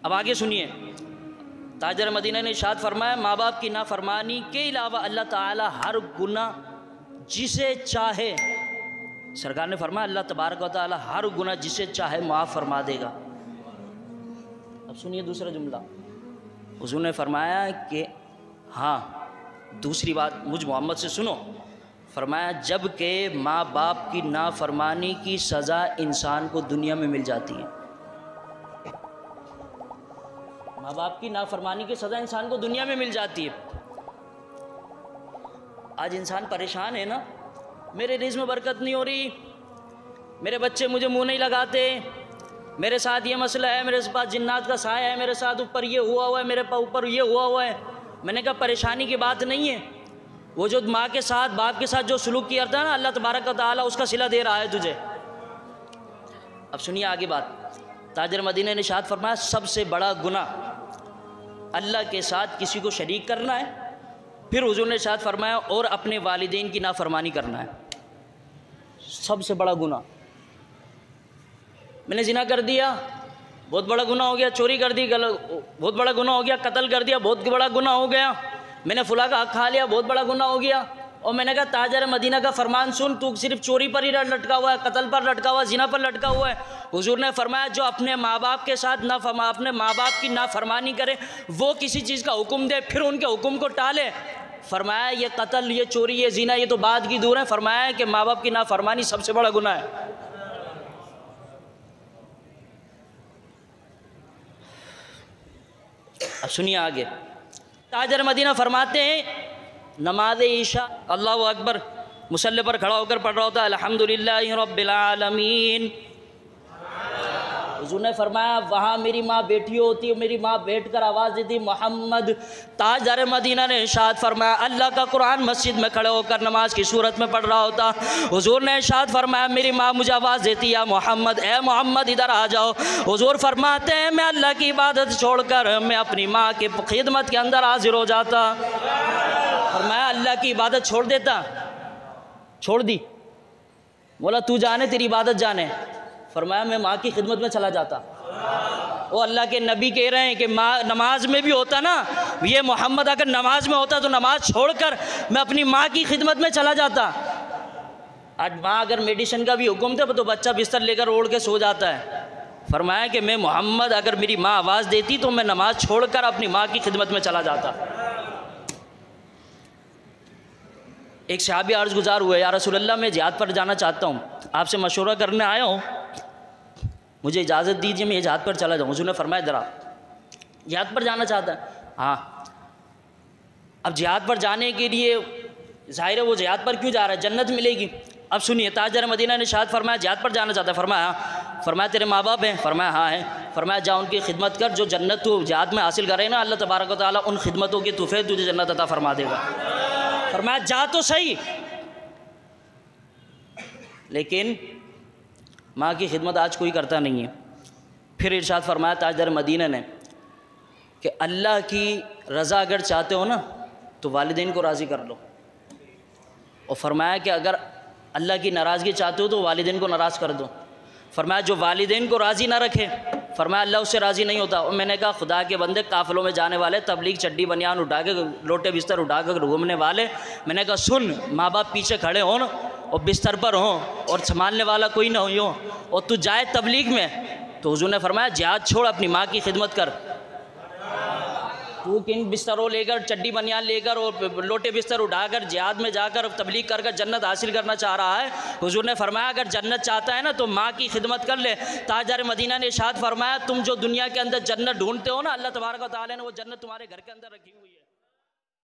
अब आगे सुनिए, ताजर मदीना ने इरशाद फरमाया, माँ बाप की नाफरमानी के अलावा अल्लाह ताला हर गुनाह जिसे चाहे, सरकार ने फरमाया अल्लाह तबारक व तआला हर गुनाह जिसे चाहे माफ़ फरमा देगा। अब सुनिए दूसरा जुमला, हुज़ूर ने फरमाया कि हाँ दूसरी बात मुझ मोहम्मद से सुनो, फरमाया जब के माँ बाप की नाफरमानी की सज़ा इंसान को दुनिया में मिल जाती है, माँ बाप की नाफरमानी की सज़ा इंसान को दुनिया में मिल जाती है। आज इंसान परेशान है ना, मेरे रिज़्क़ में बरकत नहीं हो रही, मेरे बच्चे मुझे मुंह नहीं लगाते, मेरे साथ ये मसला है, मेरे पास जिन्नात का साया है, मेरे साथ ऊपर ये हुआ हुआ है, मेरे ऊपर ये हुआ है। मैंने कहा परेशानी की बात नहीं है, वो जो माँ के साथ बाप के साथ जो सलूक किया था ना, अल्लाह तबारक व तआला उसका सिला दे रहा है तुझे। अब सुनिए आगे बात, ताजर मदीना ने इरशाद फरमाया सबसे बड़ा गुनाह अल्लाह के साथ किसी को शरीक करना है, फिर हुज़ूर ने इरशाद फरमाया और अपने वालिदैन की नाफरमानी करना है, सबसे बड़ा गुनाह। मैंने जिना कर दिया, बहुत बड़ा गुनाह हो गया, चोरी कर दी, बहुत बड़ा गुनाह हो गया, कत्ल कर दिया, बहुत बड़ा गुनाह हो गया, मैंने फुला का हक खा लिया, बहुत बड़ा गुनाह हो गया। और मैंने कहा ताजर मदीना का फरमान सुन, तू सिर्फ चोरी पर ही लटका हुआ है, कत्ल पर लटका हुआ है, जिना पर लटका हुआ है। हुजूर ने फरमाया जो अपने माँ बाप के साथ अपने माँ बाप की नाफरमानी करे, वो किसी चीज़ का हुक्म दे फिर उनके हुक्म को टाले, फरमाया ये कत्ल, ये चोरी, ये जिना, ये तो बात की दूर है, फरमाया कि माँ बाप की नाफरमानी सबसे बड़ा गुनाह है। अब सुनिए आगे, ताजर मदीना फरमाते हैं नमाज ईशा अल्लाहु अकबर मुसल्ले पर खड़ा होकर पढ़ रहा होता है अल्हम्दुलिल्लाहि रब्बिल आलमीन। हुज़ूर ने फरमाया वहाँ मेरी माँ बैठी होती, मेरी माँ बैठ कर आवाज़ देती मोहम्मद। ताजर मदीना ने इरशाद फरमाया अल्लाह का कुरान मस्जिद में खड़े होकर नमाज की सूरत में पढ़ रहा होता, हुज़ूर ने इरशाद फरमाया मेरी माँ मुझे आवाज़ देती या मोहम्मद, ए मोहम्मद इधर आ जाओ। हुज़ूर फरमाते हैं मैं अल्लाह की इबादत छोड़कर मैं अपनी माँ की खिदमत के अंदर हाजिर हो जाता। फरमाया अल्लाह की इबादत छोड़ देता, छोड़ दी, बोला तू जाने तेरी इबादत जाने, फरमाया मैं माँ की खिदमत में चला जाता। वो अल्लाह के नबी कह रहे हैं कि माँ नमाज में भी होता ना, ये मोहम्मद अगर नमाज में होता तो नमाज छोड़कर मैं अपनी माँ की खिदमत में चला जाता। आज माँ अगर मेडिसिन का भी हुक्म दे तो बच्चा बिस्तर लेकर ओढ़ के सो जाता है। फरमाया कि मैं मोहम्मद अगर मेरी माँ आवाज़ देती तो मैं नमाज छोड़कर अपनी माँ की खिदमत में चला जाता। एक सहाबी अर्ज़ गुज़ार हुए, या रसूलल्लाह मैं जिहाद पर जाना चाहता हूँ, आपसे मशवरा करने आया हूँ, मुझे इजाज़त दीजिए मैं जिहाद पर चला जाऊँ। हुज़ूर ने फरमाया जरा जिहाद पर जाना चाहता है? हाँ। अब जिहाद पर जाने के लिए ज़ाहिर है वो जिहाद पर क्यों जा रहा है, जन्नत मिलेगी। अब सुनिए ताजर मदीना ने इरशाद फरमाया जिहाद पर जाना चाहता है, फरमाया हाँ। फरमाया तेरे माँ बाप हैं? फरमाया हाँ हैं। फरमाया जा उनकी खिदमत कर, जो जन्नत तू जिहाद में हासिल करे ना अल्लाह तबारक व तआला उन खिदमतों के तोहफे तुझे जन्नत अता फरमा देगा। फरमाया जा तो सही, लेकिन माँ की खिदमत आज कोई करता नहीं है। फिर इरशाद फरमाया ताजदार मदीना ने कि अल्लाह की रज़ा अगर चाहते हो ना तो वालिदैन को राज़ी कर लो, और फरमाया कि अगर अल्लाह की नाराज़गी चाहते हो तो वालिदैन को नाराज़ कर दो। फरमाया जो वालिदैन को राज़ी ना रखे, फरमाया अल्लाह उससे राज़ी नहीं होता। और मैंने कहा खुदा के बंदे काफ़िलों में जाने वाले, तबलीग चड्डी बनियान उठा के लोटे बिस्तर उठा कर घूमने वाले, मैंने कहा सुन माँ बाप पीछे खड़े हों और बिस्तर पर हों और संभालने वाला कोई ना हो और तू जाए तबलीग में, तो हुज़ूर ने फरमाया जिहाद छोड़ अपनी माँ की खिदमत कर। तू किन बिस्तरों लेकर चड्डी बनियान लेकर और लोटे बिस्तर उठाकर जिहाद में जाकर तबलीग कर जन्नत हासिल करना चाह रहा है। हुज़ूर ने फरमाया अगर जन्नत चाहता है ना तो माँ की खिदमत कर ले। ताजदार मदीना ने इरशाद फरमाया तुम जो दुनिया के अंदर जन्नत ढूंढते हो ना, अल्लाह तबारक व तआला ने वो जन्नत तुम्हारे घर के अंदर रखी हुई है।